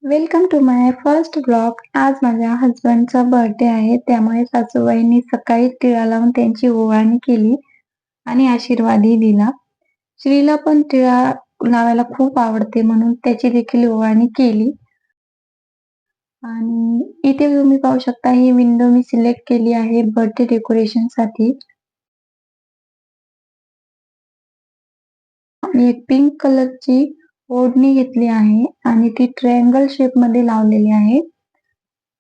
Welcome to my first blog. आज माझ्या हजबंडचा birthday आहे, त्यामुळे सासूबाईंनी सकाळी टिळा लावून त्यांची ओवाळणी केली आणि आशीर्वादही दिला. श्रीला पण टिळा लावायला खूप आवडते, म्हणून त्याची देखील ओवाळणी केली. आणि इथे तुम्ही पाहू शकता, ही विंडो मी सिलेक्ट केली आहे बर्थडे डेकोरेशन साठी. मी एक पिंक कलरची ओढणी घेतली आहे आणि ती ट्रायंगल शेप मध्ये लावलेली आहे.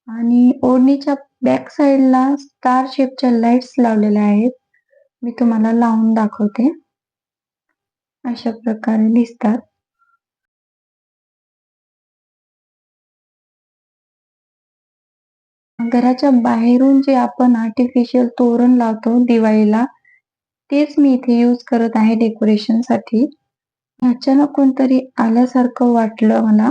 आणि ओढणीच्या बॅक साइडला स्टार शेपच्या लाईट्स लावलेल्या आहेत. मी तुम्हाला लावून दाखवते. अशा प्रकारे दिसतात. घराच्या बाहेरून जे आपण आर्टिफिशियल तोरण लावतो दिवाळीला, तेच मी इथे यूज करत आहे डेकोरेशन साठी. अचानक कोणतरी आल्यासारखं वाटलं मला.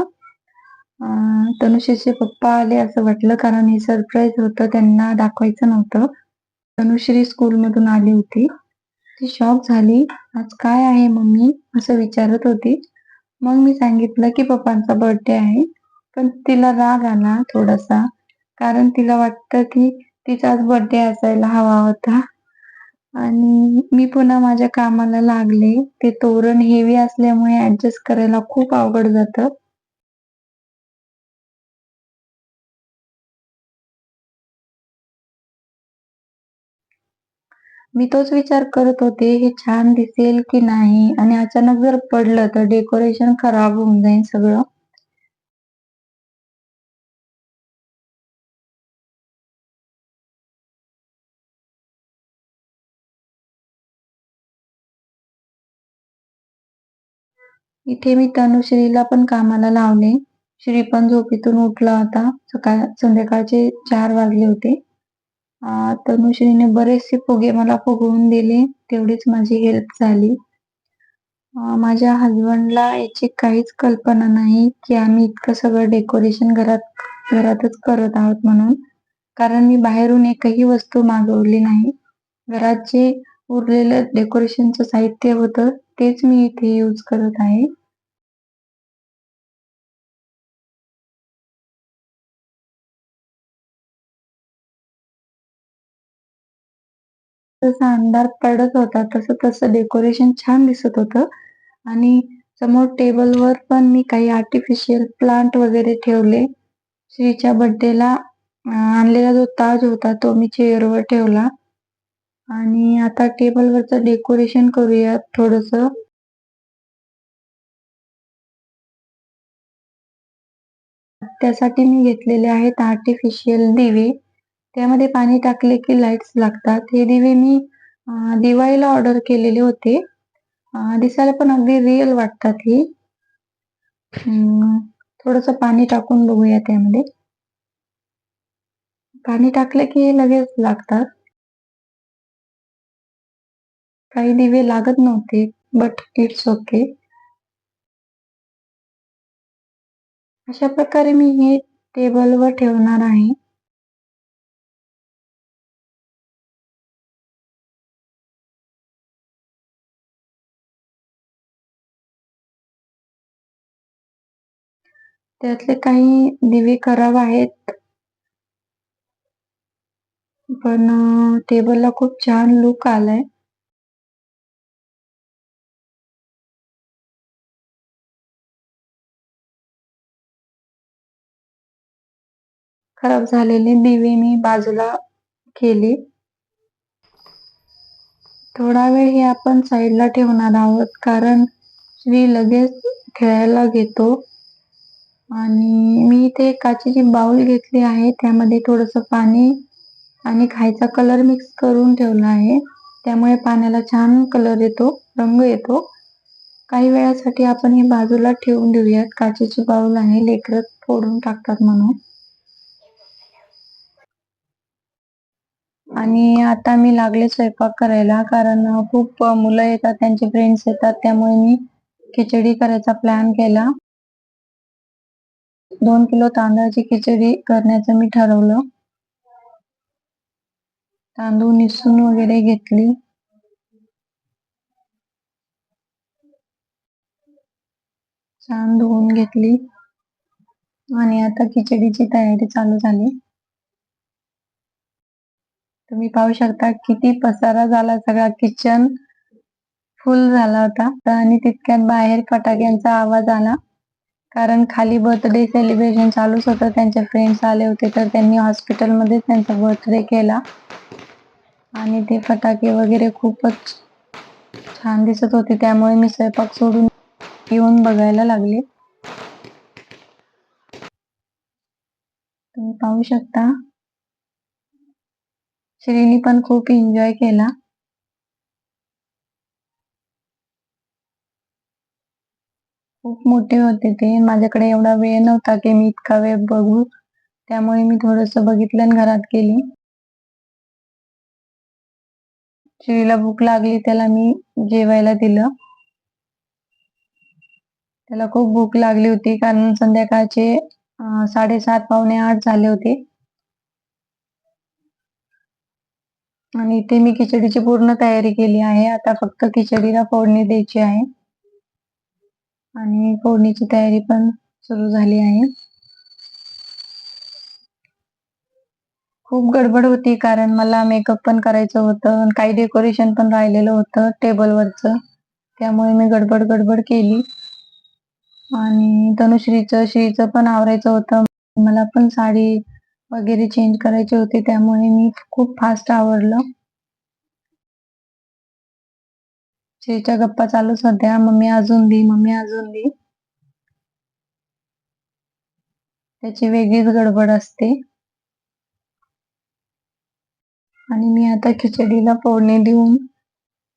तनुश्रीचे पप्पा आले असं वाटलं, कारण हे सरप्राईज होतं, त्यांना दाखवायचं नव्हतं. तनुश्री स्कूल मधून आली होती. ती शॉक झाली. आज काय आहे मम्मी, असं विचारत होती. मग मी सांगितलं की पप्पांचा बर्थडे आहे. पण तिला राग आला थोडासा, कारण तिला वाटतं की तिचाच बर्थडे असायला हवा होता. आणि मी पुन्हा माझ्या कामाला लागले. ते तोरण हेवी असल्यामुळे ऍडजस्ट करायला खूप अवघड जातं. मी तोच विचार करत होते, हे छान दिसेल की नाही, आणि अचानक जर पडलं तर डेकोरेशन खराब होऊन जाईल सगळं. इथे मी तनुश्रीला पण कामाला लावले. श्री पण झोपेतून उठला होता. संध्याकाळचे 4 वाजले होते. तनुश्रीने बरेचसे फुगे मला फुगवून दिले. तेवढीच माझी हेल्प झाली. माझ्या हसबंडला याची काहीच कल्पना नाही की आम्ही इतकं सगळं डेकोरेशन घरातच करत आहोत म्हणून. कारण मी बाहेरून एकही वस्तू मागवली नाही. घरात जे उरलेलं डेकोरेशनचं साहित्य होतं, तेच मी इथे यूज करत आहे. जसा अंधार पडत होता, तसं तसं डेकोरेशन छान दिसत होतं. आणि समोर टेबलवर पण मी काही आर्टिफिशियल प्लांट वगैरे ठेवले. श्रीच्या बर्थडेला आणलेला जो ताज होता, तो मी चेअरवर ठेवला. आणि आता टेबलवरचं डेकोरेशन करूयात थोडंसं. त्यासाठी मी घेतलेले आहेत आर्टिफिशियल दिवे. त्यामध्ये पाणी टाकले की लाईट्स लागतात. हे दिवे मी दिवाळीला ऑर्डर केलेले होते. दिसायला पण अगदी रिअल वाटतात ही. थोडंसं पाणी टाकून बघूया त्यामध्ये. पाणी टाकलं की हे लगेच लागतात. काही दिवे लागत नव्हते, बट इट्स ओके. अशा प्रकारे मी हे टेबलवर ठेवणार आहे. त्यातले काही दिवे खराब आहेत, पण टेबलला खूप छान लुक आलाय. खराब झालेले दिवे मी बाजूला केले. थोडा वेळ हे आपण साईडला ठेवणार आहोत, कारण श्री लगेच खेळायला घेतो. आणि मी इथे काचेची बाउल घेतली आहे. त्यामध्ये थोडंसं पाणी आणि खायचा कलर मिक्स करून ठेवला आहे. त्यामुळे पाण्याला छान कलर येतो, रंग येतो. काही वेळासाठी आपण हे बाजूला ठेवून देऊयात. काचेची बाउल आहे, लेकरं फोडून टाकतात म्हणून. आणि आता मी लागले स्वयंपाक करायला, कारण खूप मुलं येतात, त्यांचे फ्रेंड्स येतात. त्यामुळे मी खिचडी करायचा प्लॅन केला. 2 किलो तांदळाची खिचडी करण्याचं मी ठरवलं. तांदूळ निसून वगैरे घेतली. छान धुवून घेतली. आणि आता खिचडीची तयारी चालू झाली. तुम्ही पाहू शकता किती पसारा झाला, सगळा किचन फुल झाला होता. आणि तितक्यात बाहेर फटाक्यांचा आवाज आला. कारण खाली बर्थडे सेलिब्रेशन चालूच होतं. त्यांचे फ्रेंड्स आले होते, तर त्यांनी हॉस्पिटलमध्येच त्यांचा बर्थडे केला. आणि ते फटाके वगैरे खूपच छान दिसत होते, त्यामुळे मी स्वयंपाक सोडून येऊन बघायला लागले. तुम्ही पाहू शकता श्रीनी पण खूप एन्जॉय केला. खूप मोठे होते ते. माझ्याकडे एवढा वेळ नव्हता की मी इतका वेळ बघू, त्यामुळे मी थोडंसं बघितलं आणि घरात गेली. श्रीला भूक लागली, त्याला मी जेवायला दिलं. त्याला खूप भूक लागली होती, कारण संध्याकाळचे 7:30 पावणे 8 झाले होते. आणि इथे मी खिचडीची पूर्ण तयारी केली आहे. आता फक्त खिचडीला फोडणी द्यायची आहे. आणि फोडणीची तयारी पण सुरू झाली आहे. खूप गडबड होती, कारण मला मेकअप पण करायचं होतं आणि काही डेकोरेशन पण राहिलेलं होतं टेबलवरचं. त्यामुळे मी गडबड केली. आणि श्रीचं पण आवरायचं होतं. मला पण साडी वगैरे चेंज करायची होती, त्यामुळे मी खूप फास्ट आवरलं. श्रीच्या गप्पा चालूच होत्या, मम्मी अजून दे, मम्मी अजून दे. त्याची वेगळीच गडबड असते. आणि मी आता खिचडीला फोडणी देऊन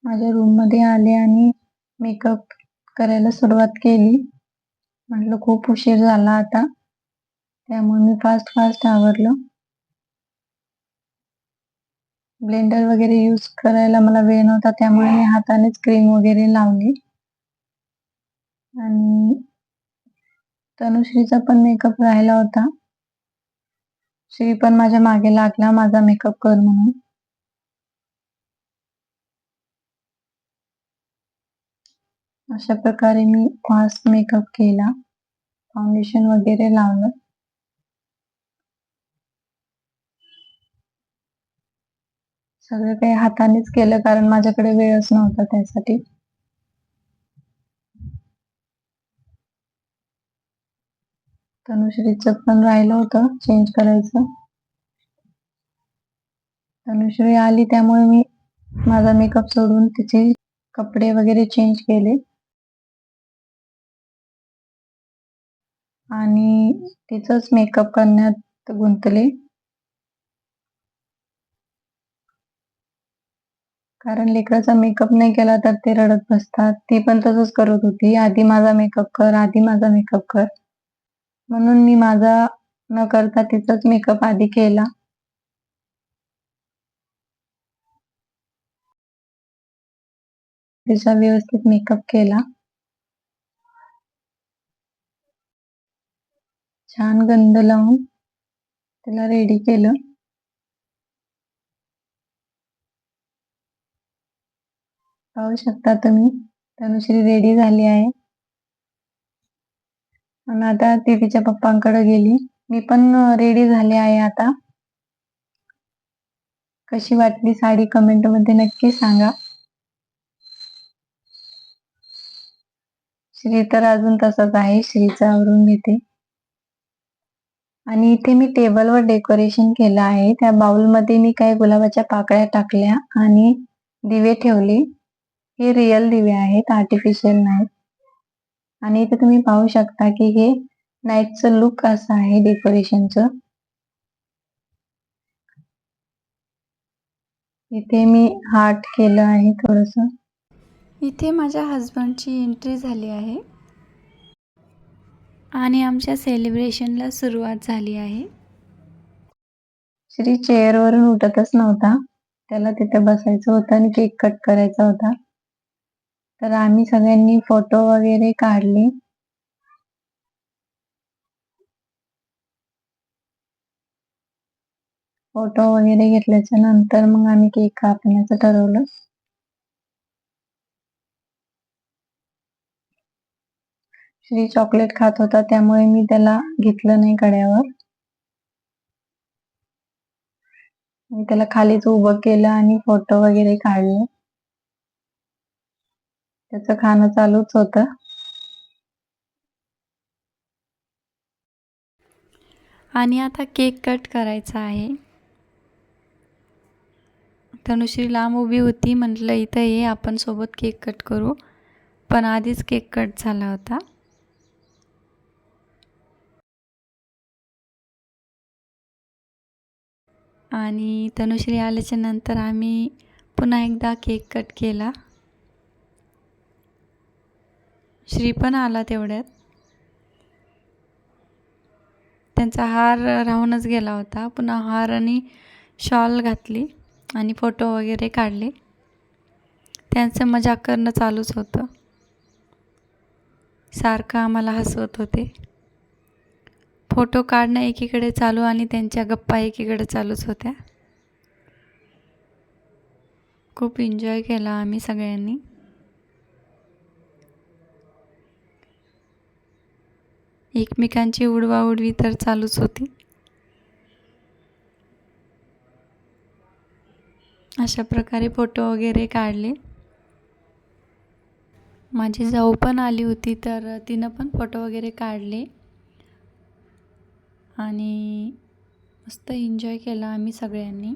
माझ्या रूममध्ये आले आणि मेकअप करायला सुरुवात केली. म्हटलं खूप उशीर झाला आता, त्यामुळे मी फास्ट आवरलं. ब्लेंडर वगैरे यूज करायला मला वेळ नव्हता, त्यामुळे मी हातानेच क्रीम वगैरे लावली. आणि तनुश्रीचा पण मेकअप राहिला होता. श्री पण माझ्या मागे लागला माझा मेकअप कर म्हणून. अशा प्रकारे मी फास्ट मेकअप केला, फाउंडेशन वगैरे लावलं. सगळं काही हातानेच केलं, कारण माझ्याकडे वेळच नव्हता त्यासाठी. तनुश्रीचं पण राहिलं होतं चेंज करायचं. तनुश्री आली, त्यामुळे मी माझा मेकअप सोडून तिचे कपडे वगैरे चेंज केले आणि तिचंच मेकअप करण्यात गुंतले. कारण लेकराचा मेकअप नाही केला तर ते रडत बसतात. ती पण तसंच करत होती, आधी माझा मेकअप कर, आधी माझा मेकअप कर. म्हणून मी माझा न करता तिचाच मेकअप आधी केला. तिचा व्यवस्थित मेकअप केला. छान गंध लावून तिला रेडी केलं. पाहू शकता तुम्ही, तनुश्री रेडी झाली आहे. आणि आता ती तिच्या पप्पांकडे गेली. मी पण रेडी झाले आहे आता. कशी वाटली साडी कमेंट मध्ये नक्की सांगा. श्री तर अजून तसाच आहे. श्रीचं आवरून घेते. आणि इथे मी टेबलवर डेकोरेशन केलं आहे. त्या बाउलमध्ये मी काही गुलाबाच्या पाकळ्या टाकल्या आणि दिवे ठेवले. हे रिअल दिवे आहेत, आर्टिफिशियल नाहीत. आणि इथे तुम्ही पाहू शकता की हे नाईटचं लुक असं आहे डेकोरेशनचं. इथे मी हार्ट केलं आहे थोडस. इथे माझ्या हजबंडची एंट्री झाली आहे आणि आमच्या सेलिब्रेशनला सुरुवात झाली आहे. श्री चेअरवरून उठतच नव्हता. त्याला तिथे बसायचं होतं आणि केक कट करायचा होता. तर आम्ही सगळ्यांनी फोटो वगैरे काढले. फोटो वगैरे घेतल्याच्या नंतर मग आम्ही केक कापण्याचं ठरवलं. श्री चॉकलेट खात होता, त्यामुळे मी त्याला घेतलं नाही कड्यावर. मी त्याला खालीच उभं केलं आणि फोटो वगैरे काढले. त्याचं खाणं चालूच होतं. आणि आता केक कट करायचा आहे. तनुश्री लांब उभी होती, म्हटलं इथं ये आपण सोबत केक कट करू, पण आधीच केक कट झाला होता. आणि तनुश्री आल्याच्या नंतर आम्ही पुन्हा एकदा केक कट केला. श्री पण आला तेवढ्यात. त्यांचा हार राहूनच गेला होता. पुन्हा हार आणि शॉल घातली आणि फोटो वगैरे काढले. त्यांचं मजाक करणं चालूच होतं. सारखं आम्हाला हसवत होते. फोटो काढणं एकीकडे चालू आणि त्यांच्या गप्पा एकीकडे चालूच होत्या. खूप एन्जॉय केला आम्ही सगळ्यांनी. एकमेकांची उडवाउडवी तर चालूच होती. अशा प्रकारे फोटो वगैरे काढले. माझी जाऊ पण आली होती, तर तिनं पण फोटो वगैरे काढले आणि मस्त एन्जॉय केला आम्ही सगळ्यांनी.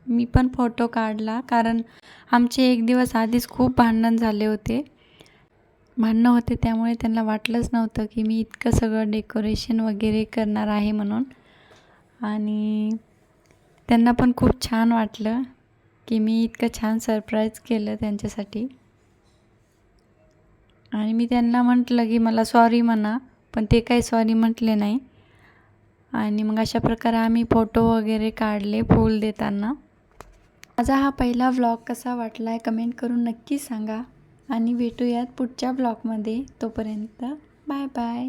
मी पण फोटो काढला, कारण आमचे एक दिवस आधीच खूप भांडण झाले होते. भांडणं होते त्यामुळे त्यांना वाटलंच नव्हतं की मी इतकं सगळं डेकोरेशन वगैरे करणार आहे म्हणून. आणि त्यांना पण खूप छान वाटलं की मी इतकं छान सरप्राईज केलं त्यांच्यासाठी. आणि मी त्यांना म्हटलं की मला सॉरी म्हणा, पण ते काही सॉरी म्हटले नाही. आणि मग अशा प्रकारे आम्ही फोटो वगैरे काढले फूल देताना. माझा हा पहिला व्लॉग कसा वाटला आहे कमेंट करून नक्की सांगा. आणि भेटूयात पुढच्या व्लॉगमध्ये. तोपर्यंत बाय बाय.